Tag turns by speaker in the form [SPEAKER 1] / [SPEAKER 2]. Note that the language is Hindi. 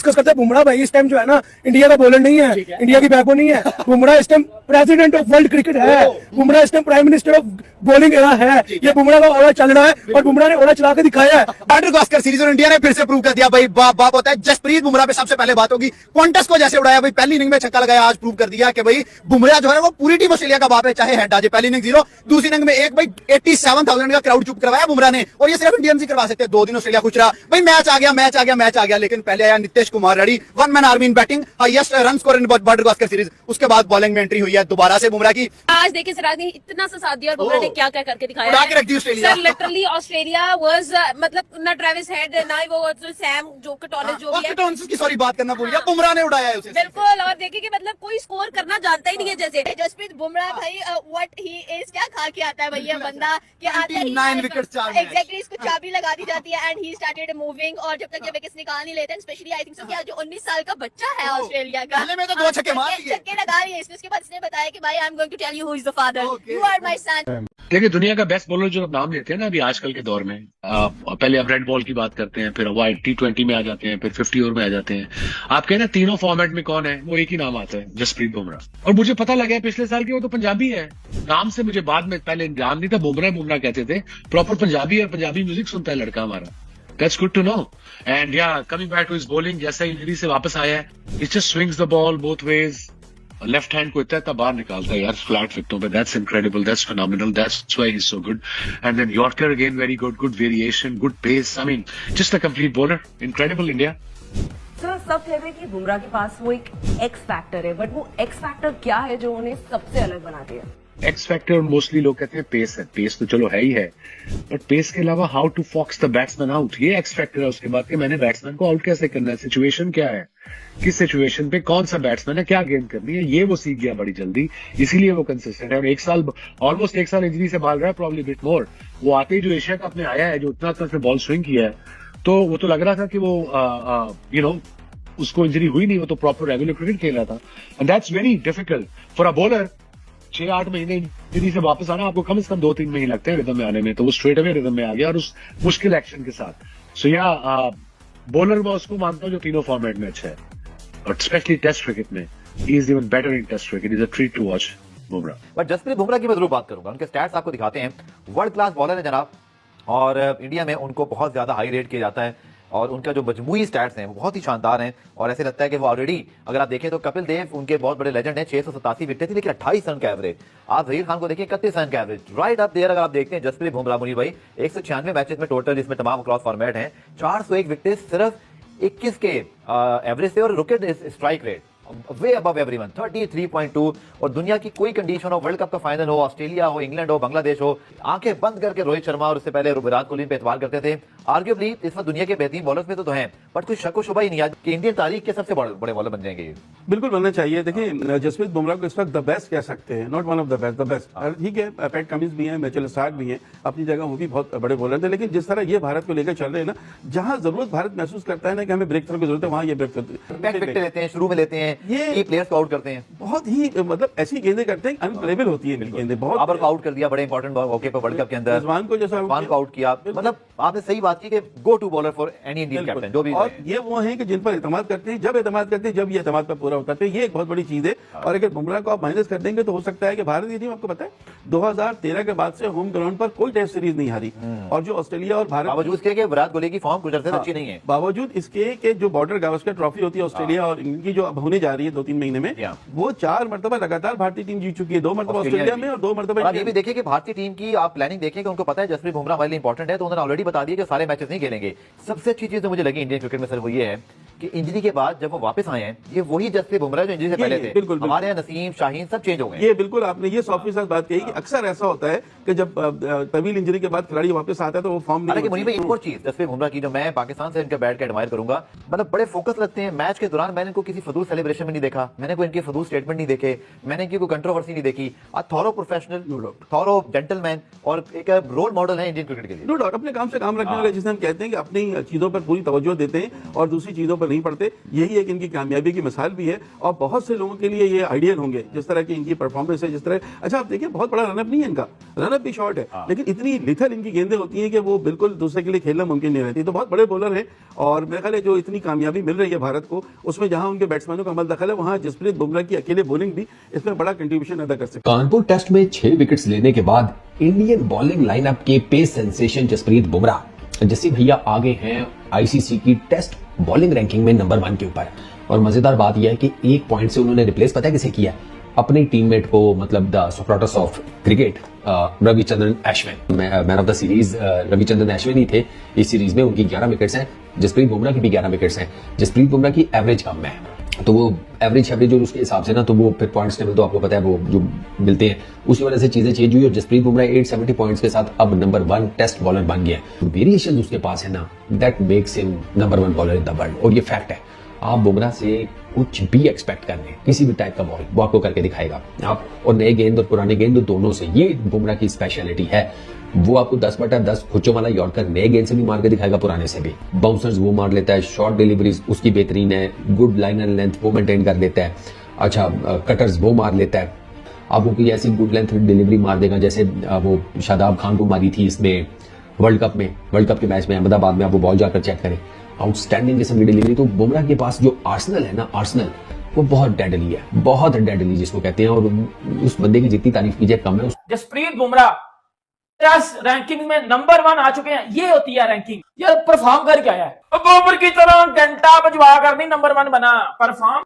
[SPEAKER 1] डिस्कस करते हैं। बुमराह भाई इस टाइम जो है ना इंडिया का बॉलर नहीं है, इंडिया की बैकबोन नहीं है। बुमराह इस time president of world cricket है, बुमराह इस time prime minister of bowling era है। ये बुमराह का ओरा चल रहा है और बुमराह ने ओरा चला के दिखाया है।
[SPEAKER 2] बॉर्डर गावस्कर सीरीज और इंडिया ने फिर से प्रूव कर दिया भाई बाप होता है। जसप्रीत बुमराह पे सबसे पहले बात होगी, क्वांटस को जैसे उड़ाया भाई, पहली इनिंग में छक्का लगाया, आज प्रूव कर दिया कि भाई बुमराह जो है वो पूरी टीम ऑस्ट्रेलिया का बाप है, चाहे हेड आ जाए। पहली इनिंग 0, दूसरी इनिंग में एक भाई 87,000 का क्राउड चुप करवाया बुमराह ने, और ये सिर्फ इंडियंस ही करवा सकते हैं। 2 दिन ऑस्ट्रेलिया खुश रहा भाई, मैच आ गया, लेकिन पहले आया Nitish Kumar Reddy, one man army in batting, highest run score in border Gavaskar series. उसके बाद बॉलिंग में एंट्री हुई है दोबारा से बुमराह की।
[SPEAKER 3] आज देखिए सिराज ने इतना सा साथ दिया और बुमराह ने क्या क्या करके दिखाया
[SPEAKER 2] उड़ा के रख दी Australia.
[SPEAKER 3] Sir literally Australia was मतलब ना ट्रेविस हेड ना वो सैम जो कटोनस जो भी है,
[SPEAKER 2] कटोनस की सॉरी बात करना भूल गया, बुमराह ने उड़ाया है उसे
[SPEAKER 3] बिल्कुल। और देखिए कि मतलब कोई स्कोर करना जानता ही नहीं है। जैसे जसप्रीत बुमराह भाई व्हाट ही इज, क्या खा के आता है भैया बंदा कि आता ही
[SPEAKER 2] 9 विकेट्स 4 मैच।
[SPEAKER 3] एग्जैक्टली इसको चाबी लगा दी जाती है एंड ही स्टार्टेड मूविंग। और जब तक ये विकेट्स निकाल नहीं लेते, स्पेशली आई थिंक सो कि जो 19 साल का बच्चा है ऑस्ट्रेलिया का,
[SPEAKER 2] पहले में तो 2 छक्के मार दिए,
[SPEAKER 3] छक्के लगा रही है इसने। उसके बाद इसने बताया कि भाई I am going to tell you who is the father, you are my son.
[SPEAKER 4] देखिए दुनिया का बेस्ट बॉलर जो नाम लेते हैं ना अभी आजकल के दौर में, पहले अब रेड बॉल की बात करते हैं, फिर वाइट T20 में आ जाते हैं, फिर 50 ओवर में आ जाते हैं। आप कहें ना तीनों फॉर्मेट में कौन है, वो एक ही नाम आता है, जसप्रीत बुमराह। और मुझे पता लगा पिछले साल की वो तो पंजाबी है नाम से, मुझे बाद में पहले ध्यान नहीं था, बुमराह कहते थे। प्रॉपर पंजाबी और पंजाबी म्यूजिक सुनता है लड़का हमारा। That's good to know. And yeah, coming back to his bowling, जैसा इंजरी से वापस आया है, it just swings the ball both ways. Left hand को इतना बाहर निकालता है यार फ्लैट विकेटों पे, that's incredible, that's phenomenal, that's why he is so good. And then yorker again very good variation, good pace, I mean just a complete bowler, incredible India.
[SPEAKER 5] Sir सब कह रहे हैं कि बुमराह के पास वो एक एक्स फैक्टर है, बट वो एक्स फैक्टर क्या है जो उन्हें सबसे अलग बना दिया?
[SPEAKER 4] एक्स फैक्टर मोस्टली लोग कहते हैं पेस है, पेस तो चलो है ही है, बट पेस के अलावा how to fox the batsman out, ये एक्स फैक्टर है। उसके बाद कि मैंने बैट्समैन को आउट कैसे करना है, सिचुएशन क्या है, किस सिचुएशन पे कौन सा बैट्समैन है, क्या गेंद करनी है, ये वो सीख गया बड़ी जल्दी, इसीलिए वो कंसिस्टेंट है। और ऑलमोस्ट एक साल इंजरी से भाल रहा है, प्रॉब्ली बिट मोर। वो आते ही जो एशिया कप में आया है, जो उतना उसने बॉल स्विंग किया है, तो वो तो लग रहा था कि वो यू नो उसको इंजरी हुई नहीं, वो तो प्रॉपर रेगुलर क्रिकेट खेल रहा था। And that's very difficult for a bowler. 6-8 महीने इंजरी से वापस आना आपको कम से कम 2-3 महीने लगते हैं रिदम में आने में, तो वो स्ट्रेट अवे रिदम में आ गया और उस मुश्किल एक्शन के साथ। सो या बॉलर मैं उसको मानता हूँ जो तीनों फॉर्मेट में अच्छा है, और स्पेशली टेस्ट क्रिकेट में he is even better in test cricket, is a treat to watch Bumrah.
[SPEAKER 6] But Jasprit Bumrah की मैं जरूर बात करूंगा, उनके स्टैट्स आपको दिखाते हैं, वर्ल्ड क्लास बॉलर है जनाब, और इंडिया में उनको बहुत ज्यादा हाई रेट किया जाता है, और उनका जो मजमूई स्टैट्स हैं वो बहुत ही शानदार हैं। और ऐसे लगता है कि वो ऑलरेडी, अगर आप देखें तो कपिल देव उनके बहुत बड़े लेजेंड हैं, 687 विकेट थी लेकिन 28 रन का एवरेज। आप जहीर खान को देखिए 31 रन का एवरेज, राइट अप देयर। अगर आप देखते हैं जसप्रीत बुमराह मुनीर भाई 196 मैचेस में टोटल, जिसमें तमाम क्रॉस फॉर्मेट हैं, 401 विकेट सिर्फ 21 के एवरेज से, और विकेट स्ट्राइक रेट वे अबव एवरीवन 33.2। और दुनिया की कोई कंडीशन हो, वर्ल्ड कप का फाइनल हो, ऑस्ट्रेलिया हो, इंग्लैंड हो, बांग्लादेश हो, आंखें बंद करके रोहित शर्मा और उससे पहले विराट कोहली पे एतबार करते थे। आर्ग्यूबली इस वक्त दुनिया के बेहतरीन बॉलर्स में तो हैं, बट कोई शक व शुबा ही नहीं आज कि इंडियन तारीख के सबसे बड़े बॉलर बन जाएंगे।
[SPEAKER 7] बिल्कुल बनना चाहिए। देखिए जसप्रीत बुमराह को इस वक्त द बेस्ट कह सकते हैं, not one of the best, the best. ठीक है, पैट कमिंस भी हैं, मिचेल स्टार्क भी हैं, अपनी जगह वो भी बहुत बड़े बॉलर थे, लेकिन जिस तरह ये भारत को लेकर चल रहे हैं ना, जहां जरूरत भारत महसूस करता है ना कि हमें ब्रेक थ्रू की जरूरत है, वहां ये ब्रेक थ्रू
[SPEAKER 6] लेते हैं, शुरू में लेते हैं, ये प्लेयर्स को आउट करते हैं,
[SPEAKER 7] बहुत ही मतलब ऐसी गेंदें करते हैं अनप्लेबल होती है गेंदें। बहुत
[SPEAKER 6] बाबर को आउट कर दिया बड़े इंपॉर्टेंट मौके पर वर्ल्ड कप के अंदर,
[SPEAKER 7] रिजवान को जैसा
[SPEAKER 6] आउट किया। मतलब आपने सही बात की कि go to bowler for any Indian captain जो भी।
[SPEAKER 7] और ये वो हैं कि जिन पर एतमाद करते हैं, जब एतमाद करते हैं, जब ये एतमाद पर पूरा होता है, ये एक बहुत बड़ी चीज है। और अगर बुमराह को आप माइनस कर देंगे तो हो सकता है कि भारत की टीम, आपको पता है 2013 के बाद से होम ग्राउंड पर कोई टेस्ट सीरीज नहीं हारी, और जो ऑस्ट्रेलिया और भारत,
[SPEAKER 6] बावजूद इसके कि विराट कोहली की फॉर्म कुछ अर्से अच्छी नहीं है,
[SPEAKER 7] बावजूद इसके कि जो बॉर्डर गावस्कर ट्रॉफी होती है ऑस्ट्रेलिया और इंग्लैंड की, जो अब होने जा रही है 2-3 महीने में, वो 4 मरतबा लगातार भारतीय टीम जीत चुकी है, 2 मरतबा ऑस्ट्रेलिया में और 2 मरतबा।
[SPEAKER 6] आप ये भी देखिए कि भारतीय टीम की आप प्लानिंग देखें कि उनको पता है जसप्रीत बुमराह हमारे लिए इंपॉर्टेंट है, तो उन्होंने ऑलरेडी बता दिया कि सारे मैचेस नहीं खेलेंगे। सबसे अच्छी चीज जो मुझे लगी इंडियन क्रिकेट में सर वो ये है कि इंजरी के बाद जब वो वापस आए हैं, ये वही जसप्रीत बुमराह जो इंजरी से पहले थे।
[SPEAKER 7] बिल्कुल
[SPEAKER 6] हमारे यहाँ नसीम शाहीन सब चेंज हो गए।
[SPEAKER 7] ये बिल्कुल आपने ये 100% बात कही कि अक्सर ऐसा होता है कि जब तवील इंजरी के बाद खिलाड़ी वापस आता है तो वो फॉर्म नहीं।
[SPEAKER 6] मुनीर भाई एक और चीज जसप्रीत बुमराह की जो मैं पाकिस्तान से इनका बैट के एडमायर करूंगा, मतलब बड़े फोकस लगते हैं मैच के दौरान। मैंने इनको किसी फजूल सेलिब्रेशन में नहीं देखा, मैंने कोई इनके फजूल स्टेटमेंट नहीं देखे, मैंने इनकी कोई कंट्रोवर्सी नहीं देखी। थॉरो प्रोफेशनल, थॉरो जेंटलमैन और एक रोल मॉडल है इंडियन क्रिकेट के लिए।
[SPEAKER 7] नो डाउट अपने काम से काम रखने वाले, जिसे हम कहते हैं कि अपनी चीजों पर पूरी तवज्जो देते हैं और दूसरी चीजों पर नहीं पड़ते, यही एक इनकी कामयाबी की मिसाल भी है और बहुत से लोगों के लिए ये आइडियल होंगे जिस तरह की इनकी परफॉर्मेंस है, जिस तरह। अच्छा आप देखिए बहुत बड़ा रनअप नहीं है इनका, रनअप भी शॉर्ट है लेकिन इतनी लिथल इनकी गेंदें होती हैं कि वो बिल्कुल दूसरे के लिए खेलना मुमकिन नहीं रहती। तो बहुत बड़े बॉलर हैं और मेरे ख्याल है जो इतनी कामयाबी मिल रही है भारत को, उसमें जहां उनके बैट्समैनों का अमल दखल है वहां जसप्रीत बुमराह की अकेले बॉलिंग भी इसमें बड़ा कंट्रीब्यूशन अदा कर सकती है।
[SPEAKER 8] कानपुर टेस्ट में 6 विकेट्स लेने के बाद इंडियन बॉलिंग लाइनअप के पेस सेंसेशन जसप्रीत बुमराह जैसे भैया आगे हैं आईसीसी की टेस्ट बॉलिंग रैंकिंग में नंबर 1 के ऊपर। और मजेदार बात यह है कि 1 पॉइंट से उन्होंने रिप्लेस पता है किसे किया, अपनी टीममेट को, मतलब the Socrates of cricket Ravichandran Ashwin. Man of the series Ravichandran Ashwin ही थे इस सीरीज में, उनकी 11 विकेट्स हैं, जसप्रीत बुमराह की भी 11 विकेट्स हैं। जसप्रीत बुमराह की एवरेज कम है तो वो एवरेज और उसके हिसाब से ना तो वो फिर पॉइंट्स टेबल तो आपको पता है वो जो मिलते हैं उसी वजह से चीजें चेंज हुई और जसप्रीत बुमराह 870 पॉइंट्स के साथ अब नंबर 1 टेस्ट बॉलर बन गया है। वेरिएशन उसके पास है ना, that makes him number 1 bowler in the world. और ये फैक्ट है, आप बुमराह से कुछ भी एक्सपेक्ट कर लें, किसी भी टाइप का बॉल वो आपको करके दिखाएगा आप। और नए गेंद और पुराने गेंद दोनों से, ये बुमराह की स्पेशलिटी है। वो आपको 10/10 खुच्चों वाला यॉर्कर नए गेंद से भी मार के दिखाएगा, पुराने से भी। बाउंसर्स वो मार लेता है, शॉर्ट डिलीवरीज उसकी बेहतरीन है, गुड लाइन एंड लेंथ वो मेंटेन कर लेता है। अच्छा कटर्स वो मार लेता है, आपको कोई ऐसी गुड लेंथ डिलीवरी मार देगा जैसे वो शादाब खान को मारी थी इसमें वर्ल्ड कप के मैच में अहमदाबाद में। आप वो बॉल जाकर चेक करें, आउटस्टैंडिंग किस्म की डिलीवरी। तो बुमराह के पास जो आर्सेनल है ना, आर्सेनल वो बहुत डेडली है, बहुत डेडली जिसको कहते हैं। और उस बंदे की जितनी तारीफ कीजिए कम है।
[SPEAKER 9] जसप्रीत बुमराह रैंकिंग में नंबर 1 आ चुके हैं, ये होती है रैंकिंग। ये परफॉर्म करके आया है, बॉबर की तरह घंटा बजवा कर नहीं नंबर 1 बना, परफॉर्म